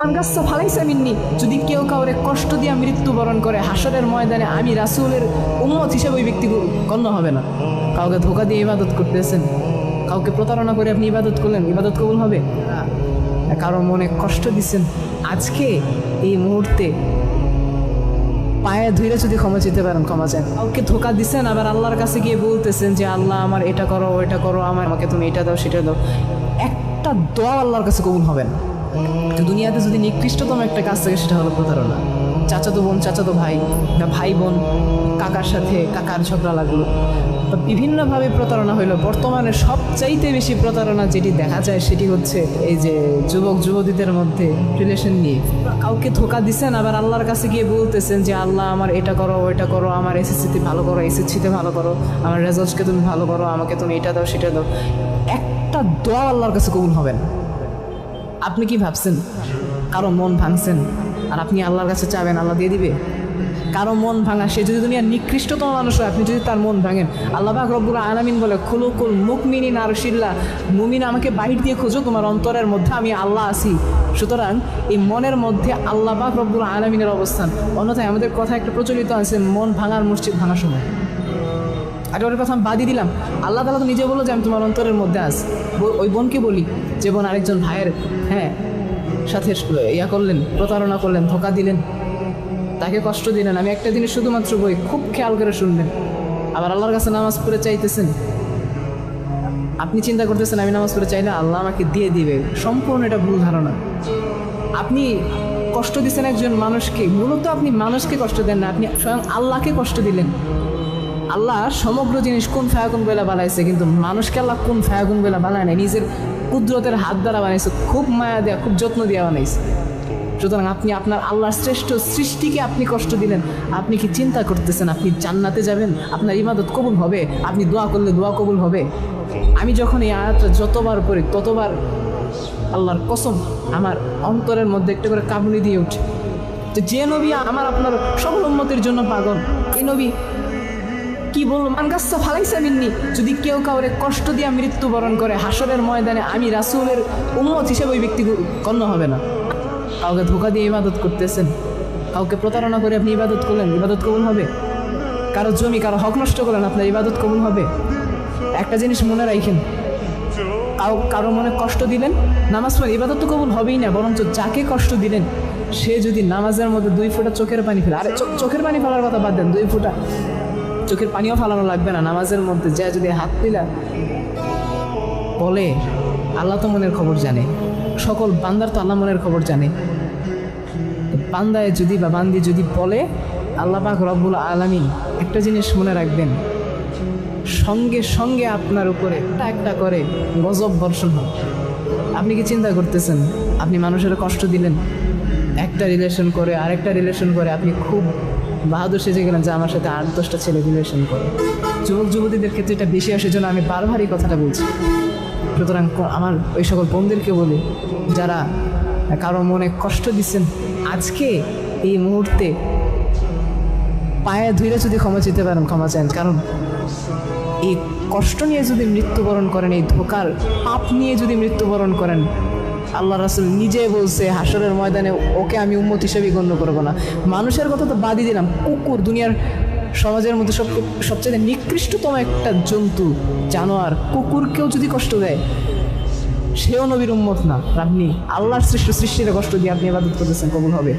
আনগাসা ফালাইসা মিন্নি, যদি কেউ কাউরে কষ্ট দিয়ে মৃত্যুবরণ করে হাসরের ময়দানে আমি রাসূলের উম্মত হিসেবে ওই ব্যক্তি গণ্য হবে না। কাউকে ধোকা দিয়ে ইবাদত করতেছেন, কাউকে প্রতারণা করে আপনি ইবাদত করলেন, ইবাদত কবুল হবে? কারো মনে কষ্ট দিচ্ছেন, আজকে এই মুহূর্তে পায়ে ধুইরে যদি ক্ষমা চেতে পারেন ক্ষমা চান। কাউকে ধোকা দিচ্ছেন, আবার আল্লাহর কাছে গিয়ে বলতেছেন যে আল্লাহ আমার এটা করো ওইটা করো, আমাকে তুমি এটা দাও সেটা দাও, একটা দোয়া আল্লাহর কাছে কবুল হবে না। তো দুনিয়াতে যদি নিকৃষ্টতম একটা কাজ থাকে সেটা হলো প্রতারণা। চাচাতো বোন চাচাতো ভাই, বা ভাই বোন কাকার সাথে কাকার ঝগড়া লাগলো, বা বিভিন্নভাবে প্রতারণা হইলো। বর্তমানে সবচাইতে বেশি প্রতারণা যেটি দেখা যায় সেটি হচ্ছে এই যে যুবক যুবতীদের মধ্যে রিলেশন নিয়ে। কাউকে ধোকা দিচ্ছেন, আবার আল্লাহর কাছে গিয়ে বলতেছেন যে আল্লাহ আমার এটা করো ওইটা করো, আমার এসএসসিতে ভালো করো, এসএসসিতে ভালো করো, আমার রেজাল্টকে তুমি ভালো করো, আমাকে তুমি এটা দাও সেটা দাও, একটা দোয়া আল্লাহর কাছে কবুল হবে না। আপনি কি ভাবছেন কারো মন ভাঙছেন আর আপনি আল্লাহর কাছে চাবেন আল্লাহ দিয়ে দিবে? কারো মন ভাঙা, সে যদি দুনিয়ার নিকৃষ্টতম মানুষ হয়, আপনি যদি তার মন ভাঙেন, আল্লাহ পাক রব্বুল আলামিন বলে খুলুকুল মুকমিনিন আরশিল্লাহ, মুমিন আমাকে বাহির দিয়ে খোঁজো, তোমার অন্তরের মধ্যে আমি আল্লাহ আছি। সুতরাং এই মনের মধ্যে আল্লাহ পাক রব্বুল আলামিনের অবস্থান। অন্যথায় আমাদের কথা একটা প্রচলিত আছে, মন ভাঙার মসজিদ ভাঙার সময়। আর ওর কথা আমি বাদই দিলাম, আল্লাহ তাআলা তো নিজে বললো যে আমি তোমার অন্তরের মধ্যে আছি। ওই বোনকে বলি যে বোন আরেকজন ভাইয়ের সাথে ইয়া করলেন, প্রতারণা করলেন, ধোকা দিলেন, তাকে কষ্ট দিলেন, আমি একটা জিনিস শুধুমাত্র বই খুব খেয়াল করে শুনবেন। আবার আল্লাহর কাছে নামাজ পড়ে চাইতেছেন, আপনি চিন্তা করতেছেন আমি নামাজ পড়ে চাইলে আল্লাহ আমাকে দিয়ে দিবে, সম্পূর্ণ এটা ভুল ধারণা। আপনি কষ্ট দিচ্ছেন একজন মানুষকে, মূলত আপনি মানুষকে কষ্ট দেন না, আপনি স্বয়ং আল্লাহকে কষ্ট দিলেন। আল্লাহ সমগ্র জিনিস কোন ফায়াকুন বেলা বানাইছে, কিন্তু মানুষকে আল্লাহ কোন ফায়াকুন বেলা বানায় নাই, নিজের কুদরতের হাত দ্বারা বানাইছে, খুব মায়া দেয়া, খুব যত্ন দেওয়া বানাইছে। সুতরাং আপনি আপনার আল্লাহর শ্রেষ্ঠ সৃষ্টিকে আপনি কষ্ট দিলেন। আপনি কি চিন্তা করতেছেন আপনি জান্নাতে যাবেন, আপনার ইবাদত কবুল হবে, আপনি দোয়া করলে দোয়া কবুল হবে? আমি যখন এই আয়াতটা যতবার পড়ি ততবার আল্লাহর কসম আমার অন্তরের মধ্যে একটা করে কাঁপুনি দিয়ে উঠে। তো যে নবী আমার আপনার সকল উম্মতের জন্য পাগল, এই নবী কি বললো, মানগাসা ফালাইসা মিন্নি, যদি কেউ কাউরে কষ্ট দিয়ে মৃত্যুবরণ করে হাসরের ময়দানে আমি রাসূলের উম্মত হিসেবে ওই ব্যক্তি গণ্য হবে না। কাউকে ধোকা দিয়ে ইবাদত করতেছেন, কাউকে প্রতারণা করে আপনি ইবাদত করলেন, ইবাদত কবুল হবে? কারো জমি কারো হক নষ্ট করলেন, আপনার ইবাদত কবুল হবে? একটা জিনিস মনে রাখেন, কারো মনে কষ্ট দিলেন, নামাজ পড়ে ইবাদত তো কবুল হবেই না, বরঞ্চ যাকে কষ্ট দিলেন সে যদি নামাজের মধ্যে 2 ফোঁটা চোখের পানি ফেলে, আরে চোখের পানি ফেলার কথা বাদ দেন, 2 ফোঁটা চোখের পানিও ফালানো লাগবে না, নামাজের মধ্যে যা যদি হাত দিলা বলে, আল্লাহ তো মনের খবর জানে, সকল বান্দার তো আল্লাহ মনের খবর জানে। বান্দায় যদি বা বান্দি যদি বলে, আল্লাহ পাক রব্বুল আলামিন একটা জিনিস মনে রাখবেন, সঙ্গে সঙ্গে আপনার উপরে একটা করে গজব বর্ষণ হবে। আপনি কি চিন্তা করতেছেন আপনি মানুষের কষ্ট দিলেন, একটা রিলেশন করে আরেকটা রিলেশন করে আপনি খুব বাহাদুর সেজে গেলেন যে আমার সাথে 8-10টা ছেলে রিলেশন করে। যুবক যুবতীদের ক্ষেত্রে এটা বেশি আসে, জন্য আমি বারবারই কথাটা বলছি। সুতরাং আমার ওই সকল বোনদেরকে বলি যারা কারো মনে কষ্ট দিচ্ছেন, আজকে এই মুহূর্তে পায়ে ধুইরে যদি ক্ষমা চেতে পারেন ক্ষমা চান। কারণ এই কষ্ট নিয়ে যদি মৃত্যুবরণ করেন, এই ধোকার পাপ নিয়ে যদি মৃত্যুবরণ করেন, আল্লাহ রাসূল নিজে বলছে হাসরের ময়দানে ওকে আমি উম্মত হিসেবে গণ্য করবো না। মানুষের কথা তো বাদই দিলাম, কুকুর দুনিয়ার সমাজের মধ্যে সবচেয়ে নিকৃষ্টতম একটা জন্তু, জানোয়ার, কুকুরকেও যদি কষ্ট দেয় সেও নবীর উম্মত না। আপনি আল্লাহর সৃষ্টির কষ্ট দিয়ে আপনি ইবাদত করতেছেন, কবুল হবে?